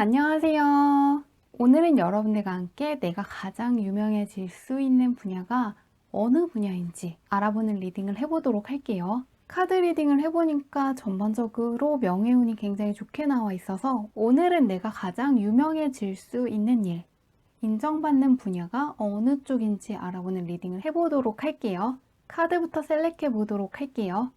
안녕하세요. 오늘은 여러분들과 함께 내가 가장 유명해질 수 있는 분야가 어느 분야인지 알아보는 리딩을 해보도록 할게요. 카드 리딩을 해보니까 전반적으로 명예운이 굉장히 좋게 나와 있어서 오늘은 내가 가장 유명해질 수 있는 일, 인정받는 분야가 어느 쪽인지 알아보는 리딩을 해보도록 할게요. 카드부터 셀렉해 보도록 할게요.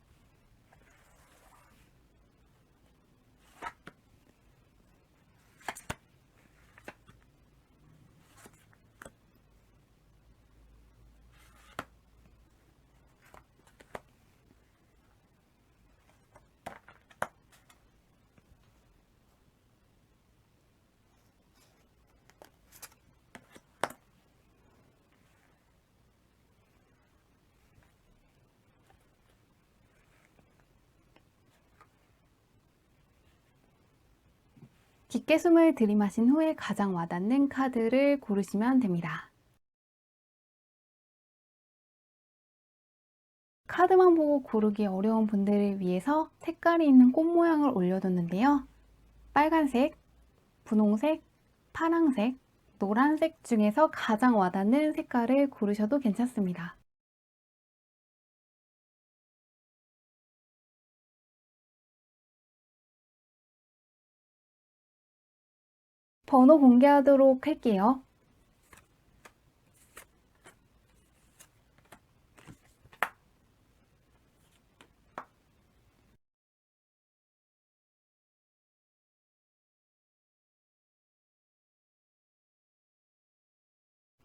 깊게 숨을 들이마신 후에 가장 와닿는 카드를 고르시면 됩니다. 카드만 보고 고르기 어려운 분들을 위해서 색깔이 있는 꽃 모양을 올려뒀는데요. 빨간색, 분홍색, 파랑색, 노란색 중에서 가장 와닿는 색깔을 고르셔도 괜찮습니다. 번호 공개하도록 할게요.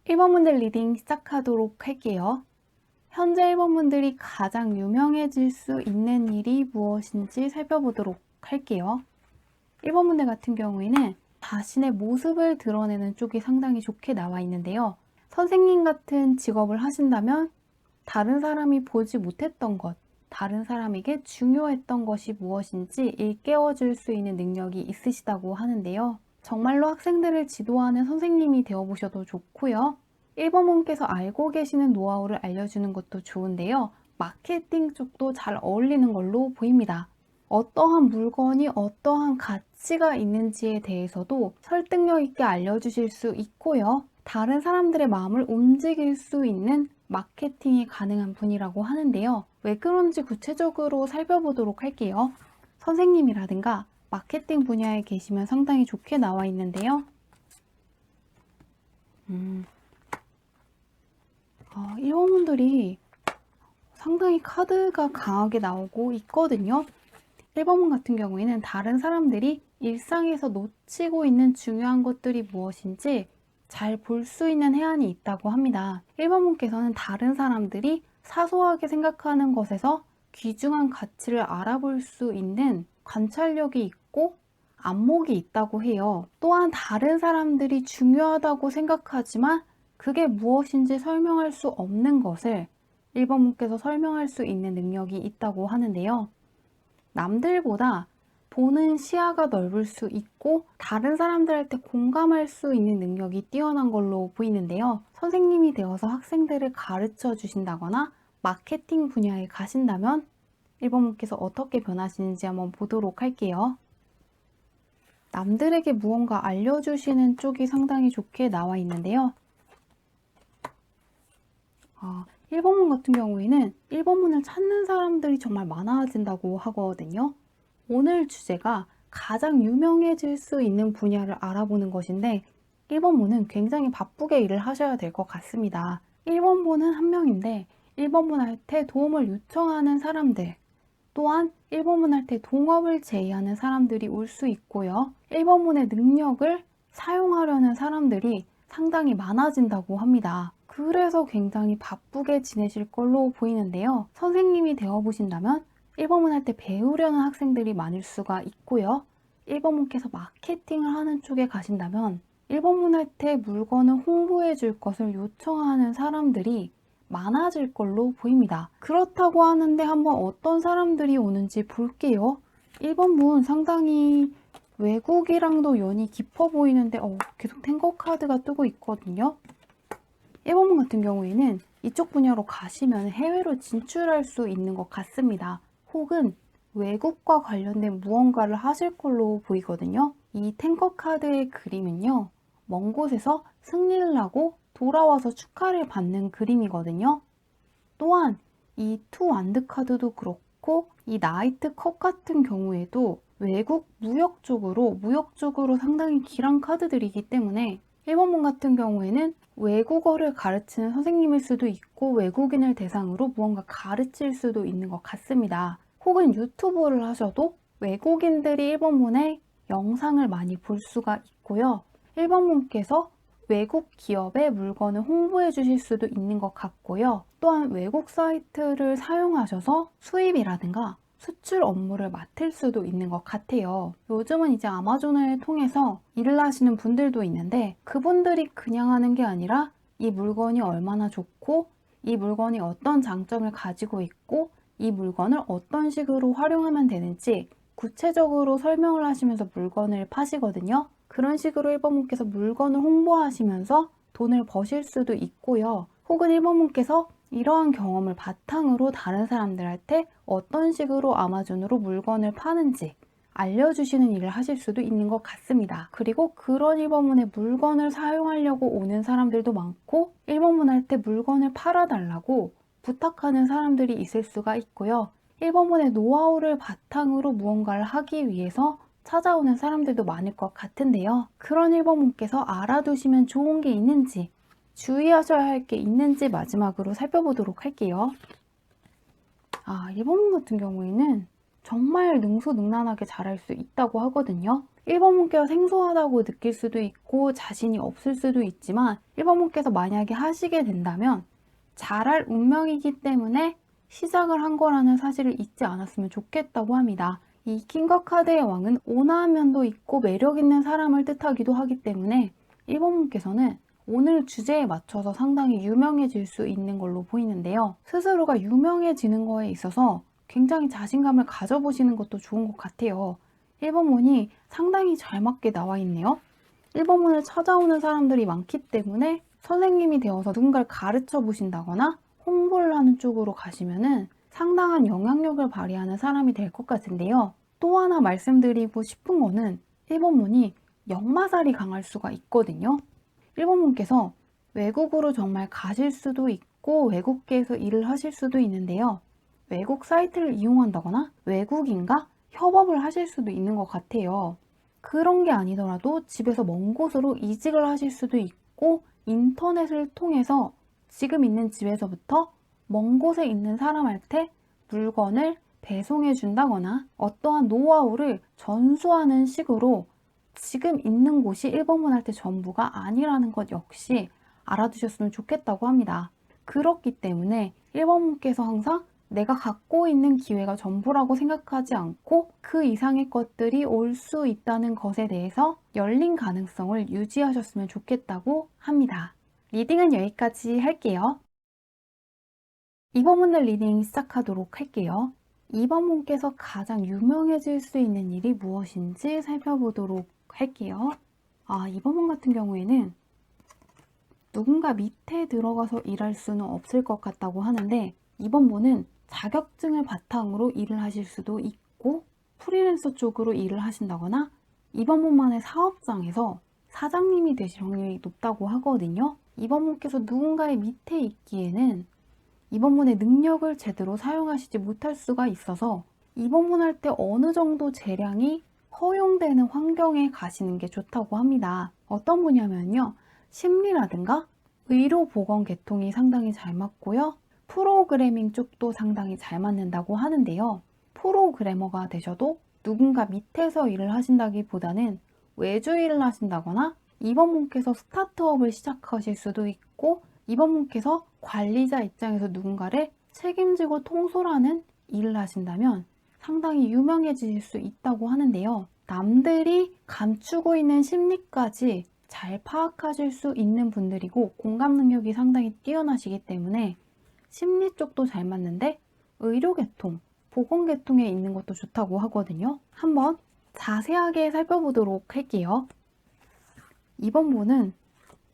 (1번) 분들 리딩 시작하도록 할게요. 현재 1번 분들이 가장 유명해질 수 있는 일이 무엇인지 살펴보도록 할게요. 1번 분들 같은 경우에는 자신의 모습을 드러내는 쪽이 상당히 좋게 나와 있는데요. 선생님 같은 직업을 하신다면 다른 사람이 보지 못했던 것, 다른 사람에게 중요했던 것이 무엇인지 일깨워 줄 수 있는 능력이 있으시다고 하는데요. 정말로 학생들을 지도하는 선생님이 되어보셔도 좋고요. 1번 분께서 알고 계시는 노하우를 알려주는 것도 좋은데요. 마케팅 쪽도 잘 어울리는 걸로 보입니다. 어떠한 물건이 어떠한 가치가 있는지에 대해서도 설득력 있게 알려주실 수 있고요. 다른 사람들의 마음을 움직일 수 있는 마케팅이 가능한 분이라고 하는데요. 왜 그런지 구체적으로 살펴보도록 할게요. 선생님이라든가 마케팅 분야에 계시면 상당히 좋게 나와 있는데요. 1번 분들이 상당히 카드가 강하게 나오고 있거든요. 1번 분 같은 경우에는 다른 사람들이 일상에서 놓치고 있는 중요한 것들이 무엇인지 잘 볼 수 있는 해안이 있다고 합니다. 1번 분께서는 다른 사람들이 사소하게 생각하는 것에서 귀중한 가치를 알아볼 수 있는 관찰력이 있고 안목이 있다고 해요. 또한 다른 사람들이 중요하다고 생각하지만 그게 무엇인지 설명할 수 없는 것을 1번 분께서 설명할 수 있는 능력이 있다고 하는데요. 남들보다 보는 시야가 넓을 수 있고 다른 사람들한테 공감할 수 있는 능력이 뛰어난 걸로 보이는데요. 선생님이 되어서 학생들을 가르쳐 주신다거나 마케팅 분야에 가신다면 1번 분께서 어떻게 변하시는지 한번 보도록 할게요. 남들에게 무언가 알려주시는 쪽이 상당히 좋게 나와 있는데요. 1번 문 같은 경우에는 1번 문을 찾는 사람들이 정말 많아진다고 하거든요. 오늘 주제가 가장 유명해질 수 있는 분야를 알아보는 것인데 1번 문은 굉장히 바쁘게 일을 하셔야 될 것 같습니다. 1번 문은 한 명인데 1번 문한테 도움을 요청하는 사람들, 또한 1번 문한테 동업을 제의하는 사람들이 올 수 있고요. 1번 문의 능력을 사용하려는 사람들이 상당히 많아진다고 합니다. 그래서 굉장히 바쁘게 지내실 걸로 보이는데요. 선생님이 되어보신다면 1번 문한테 배우려는 학생들이 많을 수가 있고요. 1번 문께서 마케팅을 하는 쪽에 가신다면 1번 문한테 물건을 홍보해 줄 것을 요청하는 사람들이 많아질 걸로 보입니다. 그렇다고 하는데 한번 어떤 사람들이 오는지 볼게요. 1번 문 상당히 외국이랑도 연이 깊어 보이는데 계속 탱거 카드가 뜨고 있거든요. 1번 문 같은 경우에는 이쪽 분야로 가시면 해외로 진출할 수 있는 것 같습니다. 혹은 외국과 관련된 무언가를 하실 걸로 보이거든요. 이 탱커 카드의 그림은요, 먼 곳에서 승리를 하고 돌아와서 축하를 받는 그림이거든요. 또한 이 투 완드 카드도 그렇고 이 나이트 컵 같은 경우에도 외국 무역 쪽으로 상당히 길한 카드들이기 때문에 1번문 같은 경우에는 외국어를 가르치는 선생님일 수도 있고 외국인을 대상으로 무언가 가르칠 수도 있는 것 같습니다. 혹은 유튜브를 하셔도 외국인들이 1번문의 영상을 많이 볼 수가 있고요. 1번문께서 외국 기업의 물건을 홍보해 주실 수도 있는 것 같고요. 또한 외국 사이트를 사용하셔서 수입이라든가 수출 업무를 맡을 수도 있는 것 같아요. 요즘은 이제 아마존을 통해서 일을 하시는 분들도 있는데 그분들이 그냥 하는 게 아니라 이 물건이 얼마나 좋고 이 물건이 어떤 장점을 가지고 있고 이 물건을 어떤 식으로 활용하면 되는지 구체적으로 설명을 하시면서 물건을 파시거든요. 그런 식으로 1번분께서 물건을 홍보하시면서 돈을 버실 수도 있고요. 혹은 1번분께서 이러한 경험을 바탕으로 다른 사람들한테 어떤 식으로 아마존으로 물건을 파는지 알려주시는 일을 하실 수도 있는 것 같습니다. 그리고 그런 1번문의 물건을 사용하려고 오는 사람들도 많고 1번문 할 때 물건을 팔아달라고 부탁하는 사람들이 있을 수가 있고요. 1번문의 노하우를 바탕으로 무언가를 하기 위해서 찾아오는 사람들도 많을 것 같은데요. 그런 1번문께서 알아두시면 좋은 게 있는지 주의하셔야 할 게 있는지 마지막으로 살펴보도록 할게요. 1번문 같은 경우에는 정말 능수능란하게 잘할 수 있다고 하거든요. 1번문께서 생소하다고 느낄 수도 있고 자신이 없을 수도 있지만 1번문께서 만약에 하시게 된다면 잘할 운명이기 때문에 시작을 한 거라는 사실을 잊지 않았으면 좋겠다고 합니다. 이 킹과 카드의 왕은 온화한 면도 있고 매력 있는 사람을 뜻하기도 하기 때문에 1번문께서는 오늘 주제에 맞춰서 상당히 유명해질 수 있는 걸로 보이는데요. 스스로가 유명해지는 거에 있어서 굉장히 자신감을 가져보시는 것도 좋은 것 같아요. 1번문이 상당히 잘 맞게 나와 있네요. 1번문을 찾아오는 사람들이 많기 때문에 선생님이 되어서 누군가를 가르쳐 보신다거나 홍보를 하는 쪽으로 가시면은 상당한 영향력을 발휘하는 사람이 될 것 같은데요. 또 하나 말씀드리고 싶은 거는 1번문이 역마살이 강할 수가 있거든요. 1번문께서 외국으로 정말 가실 수도 있고 외국계에서 일을 하실 수도 있는데요. 외국 사이트를 이용한다거나 외국인과 협업을 하실 수도 있는 것 같아요. 그런 게 아니더라도 집에서 먼 곳으로 이직을 하실 수도 있고 인터넷을 통해서 지금 있는 집에서부터 먼 곳에 있는 사람한테 물건을 배송해 준다거나 어떠한 노하우를 전수하는 식으로 지금 있는 곳이 1번문 할 때 전부가 아니라는 것 역시 알아두셨으면 좋겠다고 합니다. 그렇기 때문에 1번문께서 항상 내가 갖고 있는 기회가 전부라고 생각하지 않고 그 이상의 것들이 올 수 있다는 것에 대해서 열린 가능성을 유지하셨으면 좋겠다고 합니다. 리딩은 여기까지 할게요. 2번문의 리딩 시작하도록 할게요. 2번문께서 가장 유명해질 수 있는 일이 무엇인지 살펴보도록 할게요. 2번문 같은 경우에는 누군가 밑에 들어가서 일할 수는 없을 것 같다고 하는데 2번문은 자격증을 바탕으로 일을 하실 수도 있고 프리랜서 쪽으로 일을 하신다거나 2번문만의 사업장에서 사장님이 되실 확률이 높다고 하거든요. 2번문께서 누군가의 밑에 있기에는 2번문의 능력을 제대로 사용하시지 못할 수가 있어서 2번문 할 때 어느 정도 재량이 허용되는 환경에 가시는 게 좋다고 합니다. 어떤 분야면요. 심리라든가 의료보건 계통이 상당히 잘 맞고요. 프로그래밍 쪽도 상당히 잘 맞는다고 하는데요. 프로그래머가 되셔도 누군가 밑에서 일을 하신다기보다는 외주 일을 하신다거나 2번문께서 스타트업을 시작하실 수도 있고 2번문께서 관리자 입장에서 누군가를 책임지고 통솔하는 일을 하신다면 상당히 유명해질 수 있다고 하는데요. 남들이 감추고 있는 심리까지 잘 파악하실 수 있는 분들이고 공감 능력이 상당히 뛰어나시기 때문에 심리 쪽도 잘 맞는데 의료계통, 보건계통에 있는 것도 좋다고 하거든요. 한번 자세하게 살펴보도록 할게요. 2번문은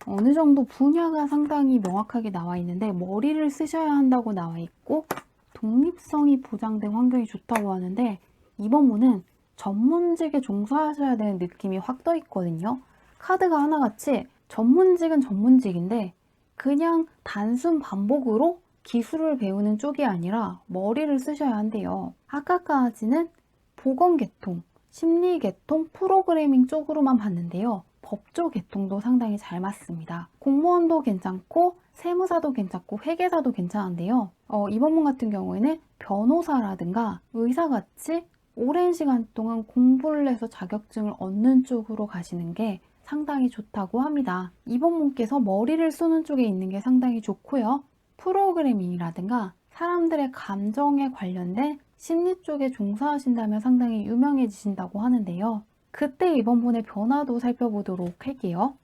어느 정도 분야가 상당히 명확하게 나와 있는데 머리를 쓰셔야 한다고 나와 있고 독립성이 보장된 환경이 좋다고 하는데 2번문은 전문직에 종사하셔야 되는 느낌이 확 떠 있거든요. 카드가 하나같이 전문직은 전문직인데 그냥 단순 반복으로 기술을 배우는 쪽이 아니라 머리를 쓰셔야 한대요. 아까까지는 보건계통, 심리계통, 프로그래밍 쪽으로만 봤는데요. 법조 계통도 상당히 잘 맞습니다. 공무원도 괜찮고 세무사도 괜찮고 회계사도 괜찮은데요. 이번 문 같은 경우에는 변호사라든가 의사같이 오랜 시간 동안 공부를 해서 자격증을 얻는 쪽으로 가시는 게 상당히 좋다고 합니다. 이번 문께서 머리를 쏘는 쪽에 있는 게 상당히 좋고요. 프로그래밍이라든가 사람들의 감정에 관련된 심리 쪽에 종사하신다면 상당히 유명해지신다고 하는데요. 그때 이번 문의 변화도 살펴보도록 할게요.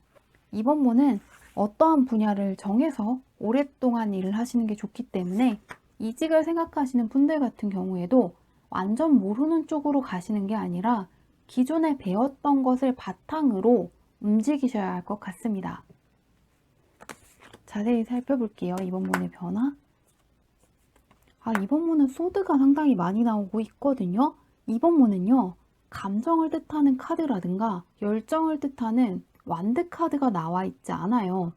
이번 문은 어떠한 분야를 정해서 오랫동안 일을 하시는 게 좋기 때문에 이직을 생각하시는 분들 같은 경우에도 완전 모르는 쪽으로 가시는 게 아니라 기존에 배웠던 것을 바탕으로 움직이셔야 할 것 같습니다. 자세히 살펴볼게요. 이번 문의 변화. 이번 문은 소드가 상당히 많이 나오고 있거든요. 이번 문은요, 감정을 뜻하는 카드라든가 열정을 뜻하는 완드 카드가 나와 있지 않아요.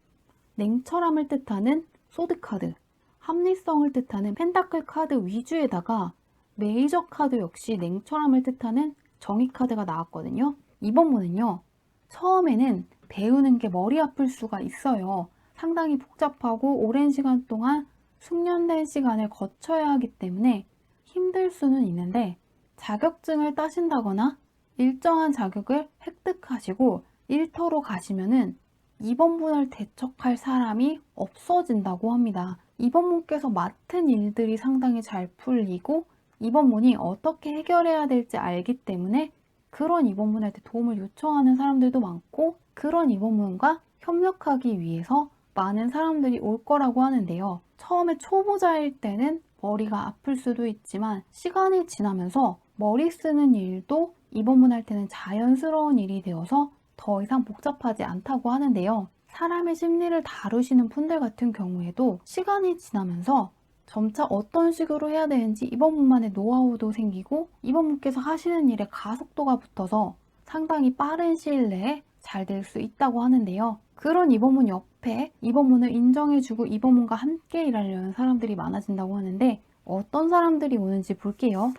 냉철함을 뜻하는 소드 카드, 합리성을 뜻하는 펜타클 카드 위주에다가 메이저 카드 역시 냉철함을 뜻하는 정의 카드가 나왔거든요. 이번 문은요, 처음에는 배우는 게 머리 아플 수가 있어요. 상당히 복잡하고 오랜 시간 동안 숙련된 시간을 거쳐야 하기 때문에 힘들 수는 있는데 자격증을 따신다거나 일정한 자격을 획득하시고 일터로 가시면은 이번 문을 대척할 사람이 없어진다고 합니다. 이번 문께서 맡은 일들이 상당히 잘 풀리고 이번 문이 어떻게 해결해야 될지 알기 때문에 그런 이번 문한테 도움을 요청하는 사람들도 많고 그런 이번 문과 협력하기 위해서 많은 사람들이 올 거라고 하는데요. 처음에 초보자일 때는 머리가 아플 수도 있지만 시간이 지나면서 머리 쓰는 일도 이번 문 할 때는 자연스러운 일이 되어서 더 이상 복잡하지 않다고 하는데요. 사람의 심리를 다루시는 분들 같은 경우에도 시간이 지나면서 점차 어떤 식으로 해야 되는지 이번 문만의 노하우도 생기고 이번 문께서 하시는 일에 가속도가 붙어서 상당히 빠른 시일 내에 잘 될 수 있다고 하는데요. 그런 이번 문 옆에 이번 문을 인정해주고 이번 문과 함께 일하려는 사람들이 많아진다고 하는데 어떤 사람들이 오는지 볼게요.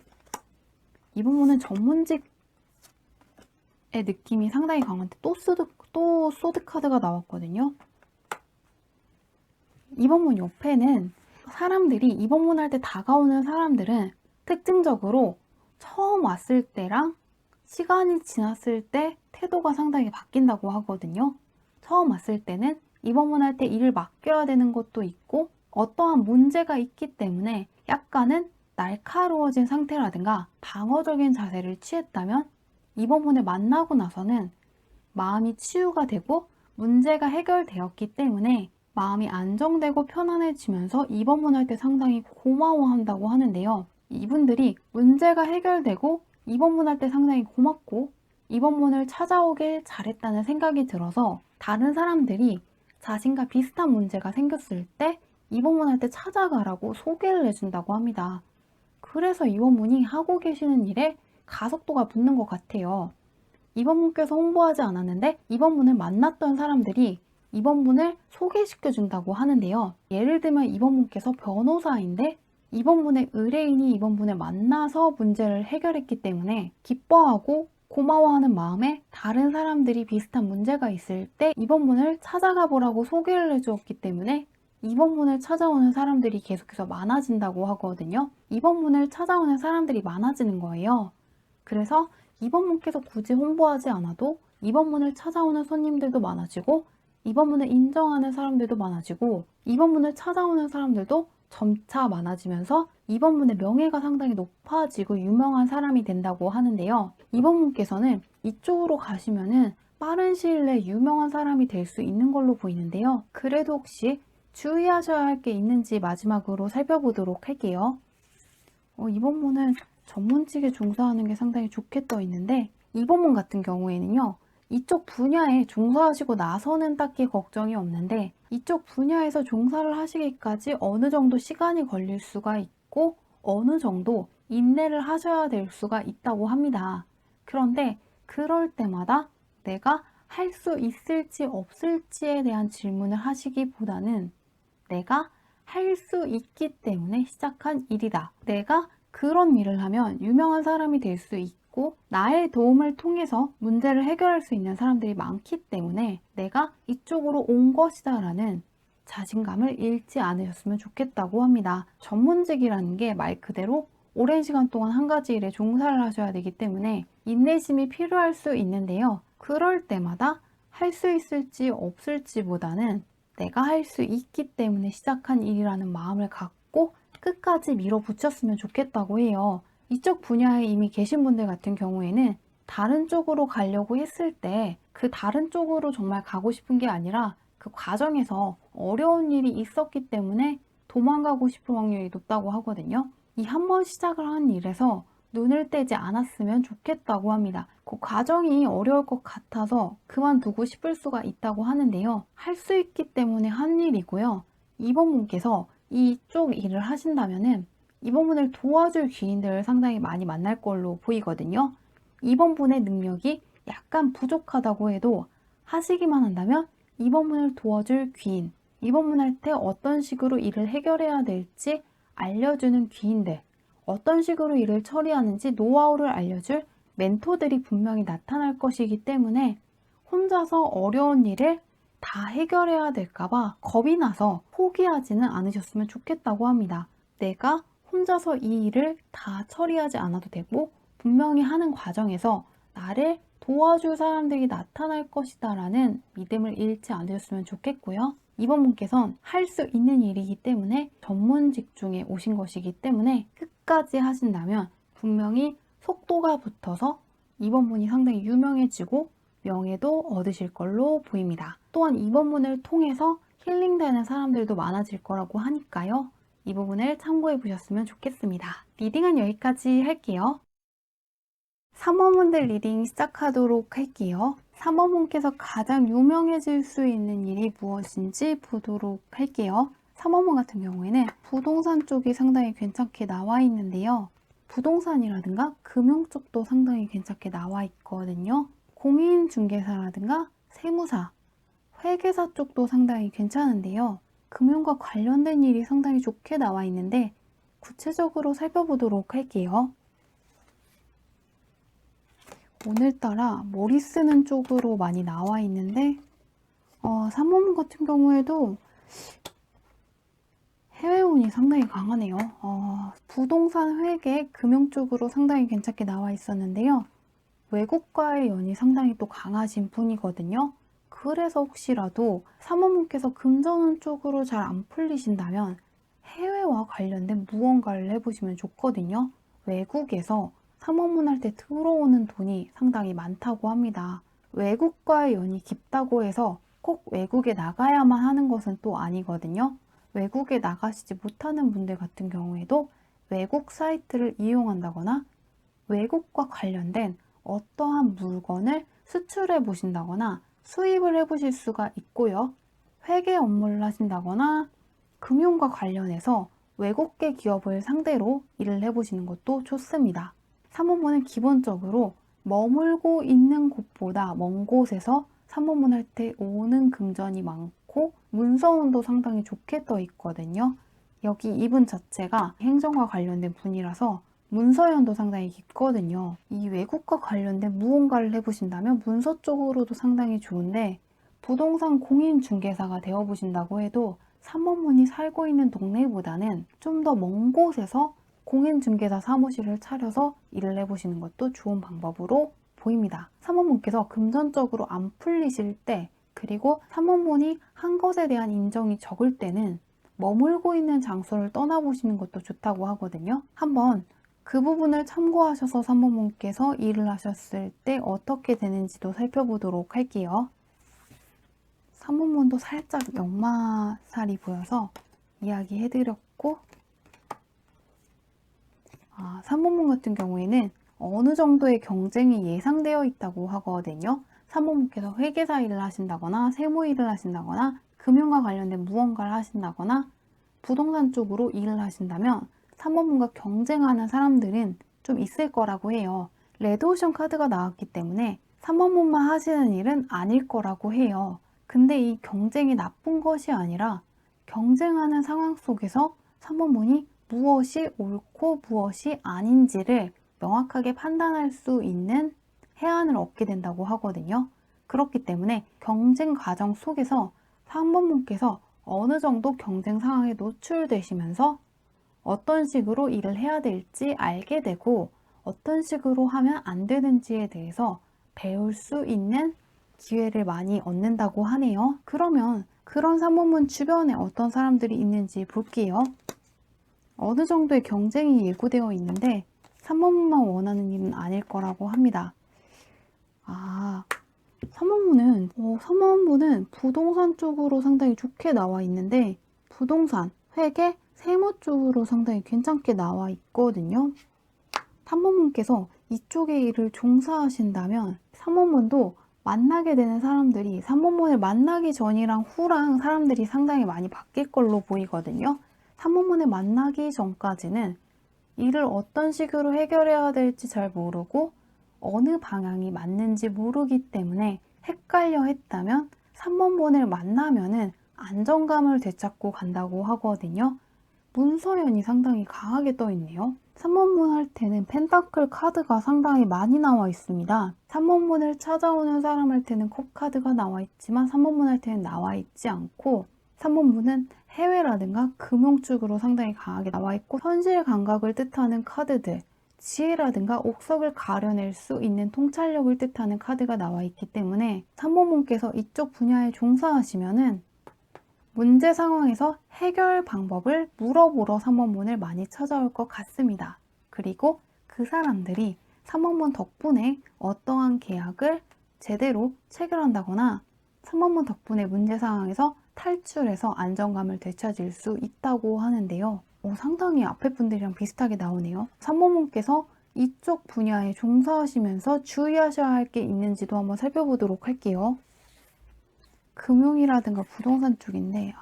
이번 문은 전문직의 느낌이 상당히 강한데 또 소드 카드가 나왔거든요. 이번 문 옆에는 사람들이 이번 문 할 때 다가오는 사람들은 특징적으로 처음 왔을 때랑 시간이 지났을 때 태도가 상당히 바뀐다고 하거든요. 처음 왔을 때는 이번 문 할 때 일을 맡겨야 되는 것도 있고 어떠한 문제가 있기 때문에 약간은 날카로워진 상태라든가 방어적인 자세를 취했다면 이번 문을 만나고 나서는 마음이 치유가 되고 문제가 해결되었기 때문에 마음이 안정되고 편안해지면서 이번 문 할 때 상당히 고마워한다고 하는데요. 이분들이 문제가 해결되고 이번 문 할 때 상당히 고맙고 이번 문을 찾아오길 잘했다는 생각이 들어서 다른 사람들이 자신과 비슷한 문제가 생겼을 때 이번 문 할 때 찾아가라고 소개를 해준다고 합니다. 그래서 이번 문이 하고 계시는 일에 가속도가 붙는 것 같아요. 이번 문께서 홍보하지 않았는데 이번 문을 만났던 사람들이 이번 문을 소개시켜 준다고 하는데요. 예를 들면 이번 문께서 변호사인데 이번 문의 의뢰인이 이번 문을 만나서 문제를 해결했기 때문에 기뻐하고 고마워하는 마음에 다른 사람들이 비슷한 문제가 있을 때 이번 문을 찾아가 보라고 소개를 해주었기 때문에 이번 문을 찾아오는 사람들이 계속해서 많아진다고 하거든요. 이번 문을 찾아오는 사람들이 많아지는 거예요. 그래서 이번 문께서 굳이 홍보하지 않아도 이번 문을 찾아오는 손님들도 많아지고 이번 문을 인정하는 사람들도 많아지고 이번 문을 찾아오는 사람들도 점차 많아지면서 이번 문의 명예가 상당히 높아지고 유명한 사람이 된다고 하는데요. 이번 문께서는 이쪽으로 가시면은 빠른 시일 내에 유명한 사람이 될 수 있는 걸로 보이는데요. 그래도 혹시 주의하셔야 할 게 있는지 마지막으로 살펴보도록 할게요. 이번 문은 전문직에 종사하는 게 상당히 좋게 떠 있는데 이번 문 같은 경우에는요. 이쪽 분야에 종사하시고 나서는 딱히 걱정이 없는데 이쪽 분야에서 종사를 하시기까지 어느 정도 시간이 걸릴 수가 있고 어느 정도 인내를 하셔야 될 수가 있다고 합니다. 그런데 그럴 때마다 내가 할 수 있을지 없을지에 대한 질문을 하시기보다는 내가 할 수 있기 때문에 시작한 일이다. 내가 그런 일을 하면 유명한 사람이 될 수 있고 나의 도움을 통해서 문제를 해결할 수 있는 사람들이 많기 때문에 내가 이쪽으로 온 것이다 라는 자신감을 잃지 않으셨으면 좋겠다고 합니다. 전문직이라는 게 말 그대로 오랜 시간 동안 한 가지 일에 종사를 하셔야 되기 때문에 인내심이 필요할 수 있는데요. 그럴 때마다 할 수 있을지 없을지보다는 내가 할 수 있기 때문에 시작한 일이라는 마음을 갖고 끝까지 밀어붙였으면 좋겠다고 해요. 이쪽 분야에 이미 계신 분들 같은 경우에는 다른 쪽으로 가려고 했을 때 그 다른 쪽으로 정말 가고 싶은 게 아니라 그 과정에서 어려운 일이 있었기 때문에 도망가고 싶을 확률이 높다고 하거든요. 이 한 번 시작을 한 일에서 눈을 떼지 않았으면 좋겠다고 합니다. 그 과정이 어려울 것 같아서 그만두고 싶을 수가 있다고 하는데요. 할 수 있기 때문에 한 일이고요. 이번 분께서 이쪽 일을 하신다면은 이번 분을 도와줄 귀인들을 상당히 많이 만날 걸로 보이거든요. 이번 분의 능력이 약간 부족하다고 해도 하시기만 한다면 이번 분을 도와줄 귀인, 이번 분 할 때 어떤 식으로 일을 해결해야 될지 알려주는 귀인들, 어떤 식으로 일을 처리하는지 노하우를 알려줄 멘토들이 분명히 나타날 것이기 때문에 혼자서 어려운 일을 다 해결해야 될까봐 겁이 나서 포기하지는 않으셨으면 좋겠다고 합니다. 내가 혼자서 이 일을 다 처리하지 않아도 되고 분명히 하는 과정에서 나를 도와줄 사람들이 나타날 것이다 라는 믿음을 잃지 않으셨으면 좋겠고요. 이번 분께서는 할 수 있는 일이기 때문에 전문직 중에 오신 것이기 때문에 끝까지 하신다면 분명히 속도가 붙어서 이번 분이 상당히 유명해지고 명예도 얻으실 걸로 보입니다. 또한 이번 분을 통해서 힐링되는 사람들도 많아질 거라고 하니까요. 이 부분을 참고해 보셨으면 좋겠습니다. 리딩은 여기까지 할게요. 3번분들 리딩 시작하도록 할게요. 3번분께서 가장 유명해질 수 있는 일이 무엇인지 보도록 할게요. 3번분 같은 경우에는 부동산 쪽이 상당히 괜찮게 나와 있는데요. 부동산이라든가 금융 쪽도 상당히 괜찮게 나와 있거든요. 공인중개사라든가 세무사, 회계사 쪽도 상당히 괜찮은데요. 금융과 관련된 일이 상당히 좋게 나와 있는데 구체적으로 살펴보도록 할게요. 오늘따라 머리 쓰는 쪽으로 많이 나와 있는데 3번 같은 경우에도 해외운이 상당히 강하네요. 부동산, 회계, 금융 쪽으로 상당히 괜찮게 나와 있었는데요. 외국과의 연이 상당히 또 강하신 분이거든요. 그래서 혹시라도 사모님께서 금전운 쪽으로 잘 안 풀리신다면 해외와 관련된 무언가를 해보시면 좋거든요. 외국에서 사모문 할 때 들어오는 돈이 상당히 많다고 합니다. 외국과의 연이 깊다고 해서 꼭 외국에 나가야만 하는 것은 또 아니거든요. 외국에 나가시지 못하는 분들 같은 경우에도 외국 사이트를 이용한다거나 외국과 관련된 어떠한 물건을 수출해 보신다거나 수입을 해 보실 수가 있고요. 회계 업무를 하신다거나 금융과 관련해서 외국계 기업을 상대로 일을 해 보시는 것도 좋습니다. 3번분은 기본적으로 머물고 있는 곳보다 먼 곳에서 3번분 할 때 오는 금전이 많고 문서운도 상당히 좋게 떠 있거든요. 여기 이분 자체가 행정과 관련된 분이라서 문서연도 상당히 깊거든요. 이 외국과 관련된 무언가를 해보신다면 문서 쪽으로도 상당히 좋은데 부동산 공인중개사가 되어보신다고 해도 3번분이 살고 있는 동네보다는 좀 더 먼 곳에서 공인중개사 사무실을 차려서 일을 해보시는 것도 좋은 방법으로 보입니다. 3번분께서 금전적으로 안 풀리실 때 그리고 3번분이 한 것에 대한 인정이 적을 때는 머물고 있는 장소를 떠나보시는 것도 좋다고 하거든요. 한번 그 부분을 참고하셔서 3번분께서 일을 하셨을 때 어떻게 되는지도 살펴보도록 할게요. 3번분도 살짝 역마살이 보여서 이야기해드렸고 3번분 같은 경우에는 어느 정도의 경쟁이 예상되어 있다고 하거든요. 3번분께서 회계사 일을 하신다거나 세무 일을 하신다거나 금융과 관련된 무언가를 하신다거나 부동산 쪽으로 일을 하신다면 3번분과 경쟁하는 사람들은 좀 있을 거라고 해요. 레드오션 카드가 나왔기 때문에 3번분만 하시는 일은 아닐 거라고 해요. 근데 이 경쟁이 나쁜 것이 아니라 경쟁하는 상황 속에서 3번분이 무엇이 옳고 무엇이 아닌지를 명확하게 판단할 수 있는 해안을 얻게 된다고 하거든요. 그렇기 때문에 경쟁 과정 속에서 3번분께서 어느 정도 경쟁 상황에 노출되시면서 어떤 식으로 일을 해야 될지 알게 되고 어떤 식으로 하면 안 되는지에 대해서 배울 수 있는 기회를 많이 얻는다고 하네요. 그러면 그런 3번분 주변에 어떤 사람들이 있는지 볼게요. 어느 정도의 경쟁이 예고되어 있는데 3번분만 원하는 일은 아닐 거라고 합니다. 3번분은 부동산 쪽으로 상당히 좋게 나와 있는데 부동산, 회계, 세무 쪽으로 상당히 괜찮게 나와 있거든요. 3번분께서 이쪽의 일을 종사하신다면 3번분도 만나게 되는 사람들이 3번분을 만나기 전이랑 후랑 사람들이 상당히 많이 바뀔 걸로 보이거든요. 3번분을 만나기 전까지는 일을 어떤 식으로 해결해야 될지 잘 모르고 어느 방향이 맞는지 모르기 때문에 헷갈려 했다면 3번분을 만나면은 안정감을 되찾고 간다고 하거든요. 문서연이 상당히 강하게 떠 있네요. 3번분 할 때는 펜타클 카드가 상당히 많이 나와 있습니다. 3번분을 찾아오는 사람 할 때는 컵 카드가 나와 있지만 3번분 할 때는 나와 있지 않고 3번분은 해외라든가 금융 쪽으로 상당히 강하게 나와 있고 현실 감각을 뜻하는 카드들, 지혜라든가 옥석을 가려낼 수 있는 통찰력을 뜻하는 카드가 나와 있기 때문에 3번분께서 이쪽 분야에 종사하시면은 문제 상황에서 해결 방법을 물어보러 3번분을 많이 찾아올 것 같습니다. 그리고 그 사람들이 3번분 덕분에 어떠한 계약을 제대로 체결한다거나 3번분 덕분에 문제 상황에서 탈출해서 안정감을 되찾을 수 있다고 하는데요. 상당히 앞에 분들이랑 비슷하게 나오네요. 3번분께서 이쪽 분야에 종사하시면서 주의하셔야 할 게 있는지도 한번 살펴보도록 할게요. 금융이라든가 부동산 쪽인데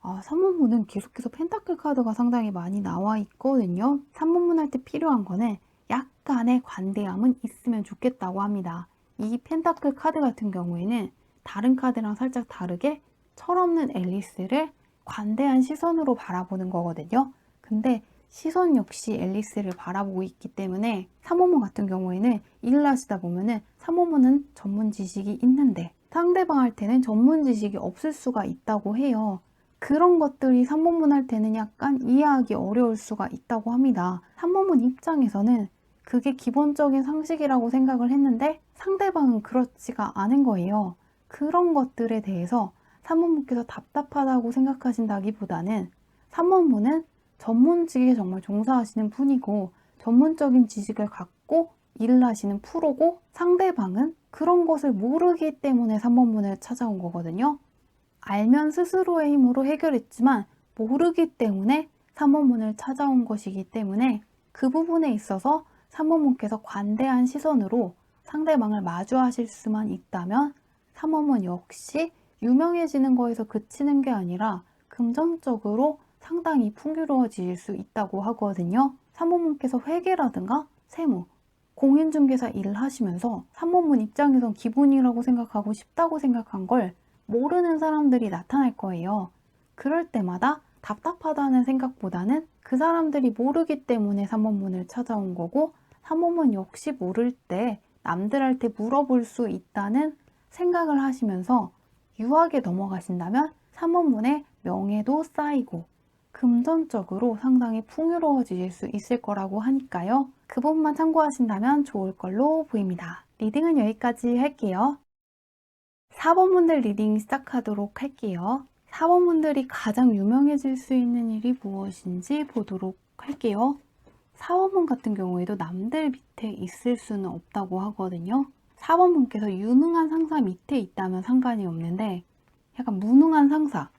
3번분은 계속해서 펜타클 카드가 상당히 많이 나와 있거든요. 3번분 할 때 필요한 거는 약간의 관대함은 있으면 좋겠다고 합니다. 이 펜타클 카드 같은 경우에는 다른 카드랑 살짝 다르게 철없는 앨리스를 관대한 시선으로 바라보는 거거든요. 근데 시선 역시 앨리스를 바라보고 있기 때문에 3번분 같은 경우에는 일을 하시다 보면은 3번분은 전문 지식이 있는데 상대방 할 때는 전문 지식이 없을 수가 있다고 해요. 그런 것들이 3번분 할 때는 약간 이해하기 어려울 수가 있다고 합니다. 3번분 입장에서는 그게 기본적인 상식이라고 생각을 했는데 상대방은 그렇지가 않은 거예요. 그런 것들에 대해서 3번분께서 답답하다고 생각하신다기보다는 3번분은 전문직에 정말 종사하시는 분이고 전문적인 지식을 갖고 일을 하시는 프로고 상대방은 그런 것을 모르기 때문에 3번분을 찾아온 거거든요. 알면 스스로의 힘으로 해결했지만 모르기 때문에 3번분을 찾아온 것이기 때문에 그 부분에 있어서 3번분께서 관대한 시선으로 상대방을 마주하실 수만 있다면 3번분 역시 유명해지는 거에서 그치는 게 아니라 금전적으로 상당히 풍요로워질 수 있다고 하거든요. 3번분께서 회계라든가 세무, 공인중개사 일을 하시면서 3번분 입장에선 기본이라고 생각하고 쉽다고 생각한 걸 모르는 사람들이 나타날 거예요. 그럴 때마다 답답하다는 생각보다는 그 사람들이 모르기 때문에 3번분을 찾아온 거고 3번분 역시 모를 때 남들한테 물어볼 수 있다는 생각을 하시면서 유하게 넘어가신다면 3번분의 명예도 쌓이고 금전적으로 상당히 풍요로워지실 수 있을 거라고 하니까요. 그 부분만 참고하신다면 좋을 걸로 보입니다. 리딩은 여기까지 할게요. 4번분들 리딩 시작하도록 할게요. 4번분들이 가장 유명해질 수 있는 일이 무엇인지 보도록 할게요. 4번분 같은 경우에도 남들 밑에 있을 수는 없다고 하거든요. 4번분께서 유능한 상사 밑에 있다면 상관이 없는데 약간 무능한 상사,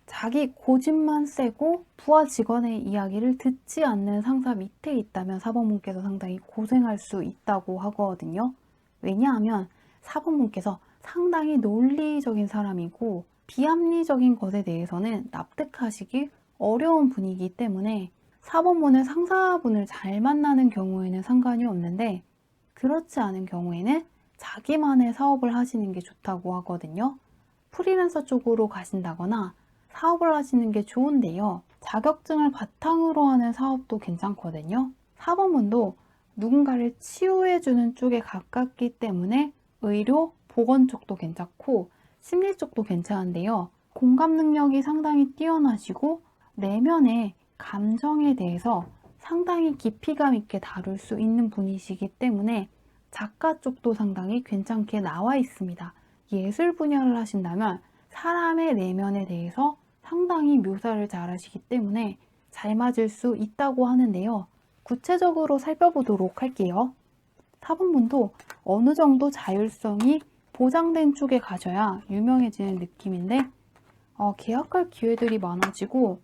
자기 고집만 세고 부하 직원의 이야기를 듣지 않는 상사 밑에 있다면 4번분께서 상당히 고생할 수 있다고 하거든요. 왜냐하면 4번분께서 상당히 논리적인 사람이고 비합리적인 것에 대해서는 납득하시기 어려운 분이기 때문에 4번분은 상사분을 잘 만나는 경우에는 상관이 없는데 그렇지 않은 경우에는 자기만의 사업을 하시는 게 좋다고 하거든요. 프리랜서 쪽으로 가신다거나 사업을 하시는 게 좋은데요. 자격증을 바탕으로 하는 사업도 괜찮거든요. 사범문도 누군가를 치유해주는 쪽에 가깝기 때문에 의료, 보건 쪽도 괜찮고 심리 쪽도 괜찮은데요. 공감 능력이 상당히 뛰어나시고 내면의 감정에 대해서 상당히 깊이감 있게 다룰 수 있는 분이시기 때문에 작가 쪽도 상당히 괜찮게 나와 있습니다. 예술 분야를 하신다면 사람의 내면에 대해서 상당히 묘사를 잘 하시기 때문에 잘 맞을 수 있다고 하는데요. 구체적으로 살펴보도록 할게요. 사본문도 어느 정도 자율성이 보장된 쪽에 가셔야 유명해지는 느낌인데 계약할 기회들이 많아지고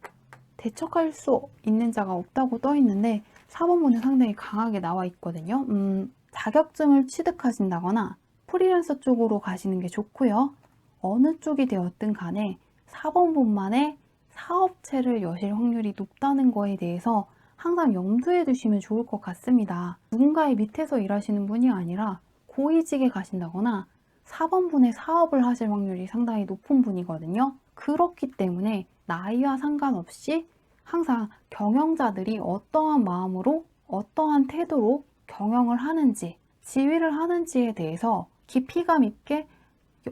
대척할 수 있는 자가 없다고 떠 있는데 사본문은 상당히 강하게 나와 있거든요. 자격증을 취득하신다거나 프리랜서 쪽으로 가시는 게 좋고요. 어느 쪽이 되었든 간에 사본문만의 사업체를 여실 확률이 높다는 거에 대해서 항상 염두에 두시면 좋을 것 같습니다. 누군가의 밑에서 일하시는 분이 아니라 고위직에 가신다거나 사범분의 사업을 하실 확률이 상당히 높은 분이거든요. 그렇기 때문에 나이와 상관없이 항상 경영자들이 어떠한 마음으로 어떠한 태도로 경영을 하는지 지휘를 하는지에 대해서 깊이감 있게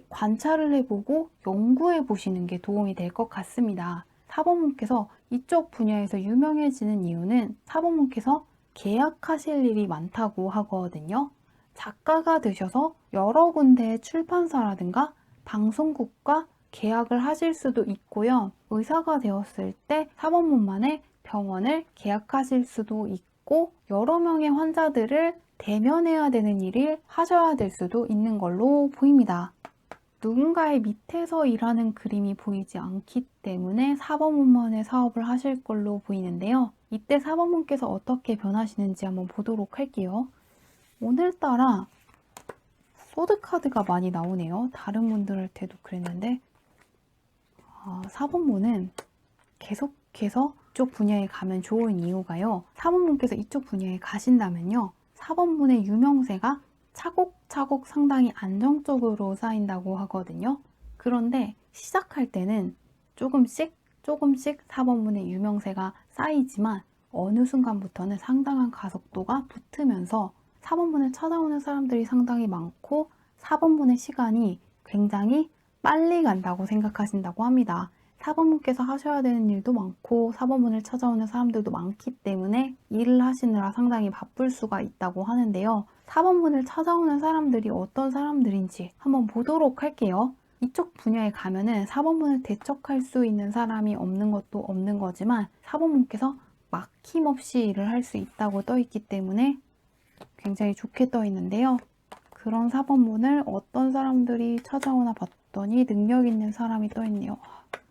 관찰을 해보고 연구해 보시는 게 도움이 될 것 같습니다. 사범분께서 이쪽 분야에서 유명해지는 이유는 사범분께서 계약하실 일이 많다고 하거든요. 작가가 되셔서 여러 군데의 출판사라든가 방송국과 계약을 하실 수도 있고요. 의사가 되었을 때 사범문만의 병원을 계약하실 수도 있고 여러 명의 환자들을 대면해야 되는 일을 하셔야 될 수도 있는 걸로 보입니다. 누군가의 밑에서 일하는 그림이 보이지 않기 때문에 사범문만의 사업을 하실 걸로 보이는데요. 이때 사범문께서 어떻게 변하시는지 한번 보도록 할게요. 오늘따라 소드카드가 많이 나오네요. 다른 분들한테도 그랬는데 사범문은 계속해서 이쪽 분야에 가면 좋은 이유가요. 사범문께서 이쪽 분야에 가신다면요. 사범문의 유명세가 차곡차곡 상당히 안정적으로 쌓인다고 하거든요. 그런데 시작할 때는 조금씩 사범문의 유명세가 쌓이지만 어느 순간부터는 상당한 가속도가 붙으면서 사범문을 찾아오는 사람들이 상당히 많고 사범문의 시간이 굉장히 빨리 간다고 생각하신다고 합니다. 사범문께서 하셔야 되는 일도 많고 사범문을 찾아오는 사람들도 많기 때문에 일을 하시느라 상당히 바쁠 수가 있다고 하는데요. 사범문을 찾아오는 사람들이 어떤 사람들인지 한번 보도록 할게요. 이쪽 분야에 가면은 사범문을 대척할 수 있는 사람이 없는 것도 없는 거지만 사범문께서 막힘없이 일을 할 수 있다고 떠 있기 때문에 굉장히 좋게 떠 있는데요. 그런 사범문을 어떤 사람들이 찾아오나 봤더니 능력 있는 사람이 떠 있네요.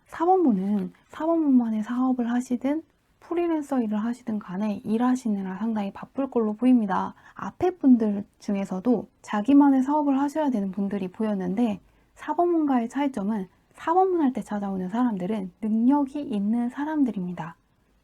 사범문은 사범문만의 사업을 하시든 프리랜서 일을 하시든 간에 일하시느라 상당히 바쁠 걸로 보입니다. 앞에 분들 중에서도 자기만의 사업을 하셔야 되는 분들이 보였는데 사범문과의 차이점은 사범문 할 때 찾아오는 사람들은 능력이 있는 사람들입니다.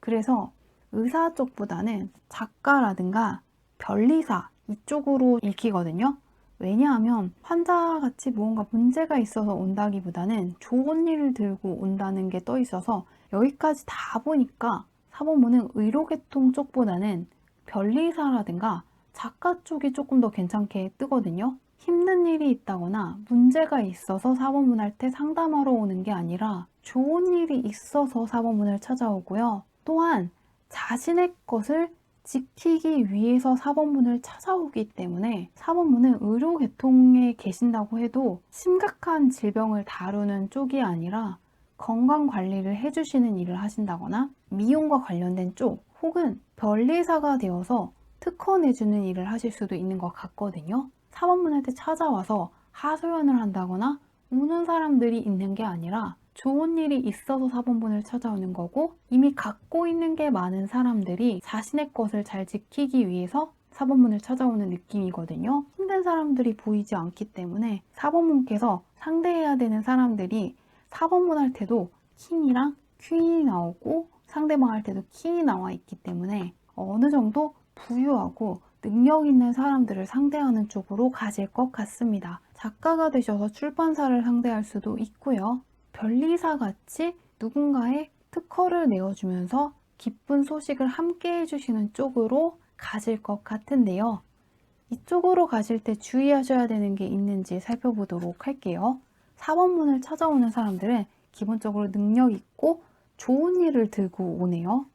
그래서 의사 쪽보다는 작가라든가 변리사 이쪽으로 읽히거든요. 왜냐하면 환자같이 무언가 문제가 있어서 온다기보다는 좋은 일을 들고 온다는 게 떠 있어서 여기까지 다 보니까 사범문은 의료계통 쪽보다는 변리사라든가 작가 쪽이 조금 더 괜찮게 뜨거든요. 힘든 일이 있다거나 문제가 있어서 사범문 할 때 상담하러 오는 게 아니라 좋은 일이 있어서 사범문을 찾아오고요. 또한 자신의 것을 지키기 위해서 사범문을 찾아오기 때문에 사범문은 의료계통에 계신다고 해도 심각한 질병을 다루는 쪽이 아니라 건강관리를 해주시는 일을 하신다거나 미용과 관련된 쪽 혹은 변리사가 되어서 특허 내주는 일을 하실 수도 있는 것 같거든요. 사범문한테 찾아와서 하소연을 한다거나 우는 사람들이 있는 게 아니라 좋은 일이 있어서 사범문을 찾아오는 거고 이미 갖고 있는 게 많은 사람들이 자신의 것을 잘 지키기 위해서 사범문을 찾아오는 느낌이거든요. 힘든 사람들이 보이지 않기 때문에 사범문께서 상대해야 되는 사람들이 사범문 할 때도 킹이랑 퀸이 나오고 상대방 할 때도 킹이 나와 있기 때문에 어느 정도 부유하고 능력 있는 사람들을 상대하는 쪽으로 가실 것 같습니다. 작가가 되셔서 출판사를 상대할 수도 있고요. 변리사같이 누군가의 특허를 내어주면서 기쁜 소식을 함께 해주시는 쪽으로 가실 것 같은데요. 이쪽으로 가실 때 주의하셔야 되는 게 있는지 살펴보도록 할게요. 4번문을 찾아오는 사람들은 기본적으로 능력 있고 좋은 일을 들고 오네요.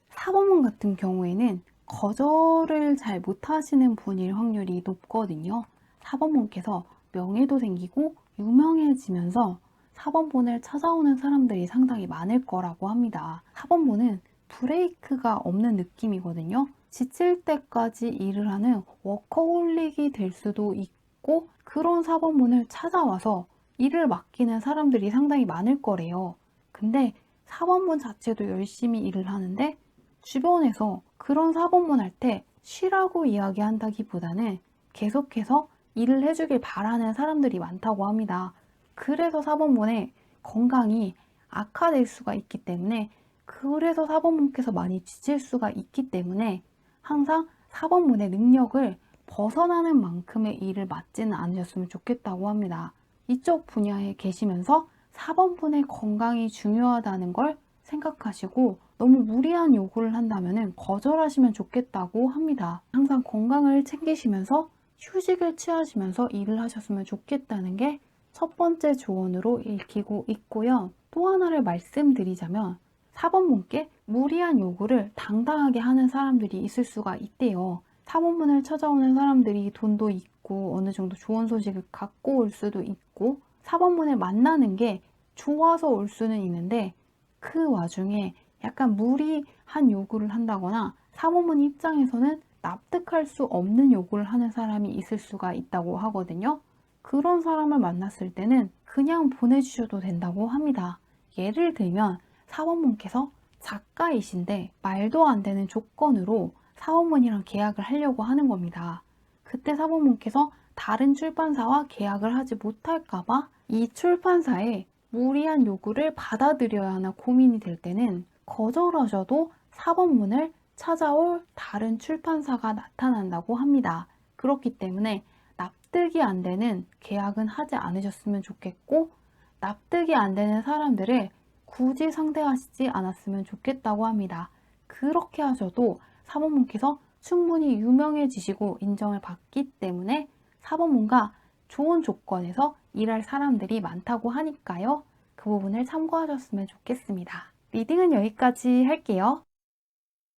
4번문 같은 경우에는 거절을 잘 못하시는 분일 확률이 높거든요. 4번문께서 명예도 생기고 유명해지면서 4번문을 찾아오는 사람들이 상당히 많을 거라고 합니다. 4번문은 브레이크가 없는 느낌이거든요. 지칠 때까지 일을 하는 워커홀릭이 될 수도 있고 그런 4번문을 찾아와서 일을 맡기는 사람들이 상당히 많을 거래요. 근데 4번문 자체도 열심히 일을 하는데 주변에서 그런 4번문 할 때 쉬라고 이야기한다기보다는 계속해서 일을 해주길 바라는 사람들이 많다고 합니다. 그래서 4번문의 건강이 악화될 수가 있기 때문에 그래서 4번문께서 많이 지칠 수가 있기 때문에 항상 4번문의 능력을 벗어나는 만큼의 일을 맡지는 않으셨으면 좋겠다고 합니다. 이쪽 분야에 계시면서 4번문의 건강이 중요하다는 걸 생각하시고 너무 무리한 요구를 한다면 거절하시면 좋겠다고 합니다. 항상 건강을 챙기시면서 휴식을 취하시면서 일을 하셨으면 좋겠다는 게 첫 번째 조언으로 읽히고 있고요. 또 하나를 말씀드리자면 4번문께 무리한 요구를 당당하게 하는 사람들이 있을 수가 있대요. 4번문을 찾아오는 사람들이 돈도 있고 어느 정도 좋은 소식을 갖고 올 수도 있고 4번문을 만나는 게 좋아서 올 수는 있는데 그 와중에 약간 무리한 요구를 한다거나 4번문 입장에서는 납득할 수 없는 요구를 하는 사람이 있을 수가 있다고 하거든요. 그런 사람을 만났을 때는 그냥 보내주셔도 된다고 합니다. 예를 들면 4번문께서 작가이신데 말도 안 되는 조건으로 4번문이랑 계약을 하려고 하는 겁니다. 그때 4번문께서 다른 출판사와 계약을 하지 못할까봐 이 출판사의 무리한 요구를 받아들여야 하나 고민이 될 때는 거절하셔도 4번문을 찾아올 다른 출판사가 나타난다고 합니다. 그렇기 때문에 납득이 안 되는 계약은 하지 않으셨으면 좋겠고 납득이 안 되는 사람들을 굳이 상대하시지 않았으면 좋겠다고 합니다. 그렇게 하셔도 4번문께서 충분히 유명해지시고 인정을 받기 때문에 4번문과 좋은 조건에서 일할 사람들이 많다고 하니까요. 그 부분을 참고하셨으면 좋겠습니다. 리딩은 여기까지 할게요.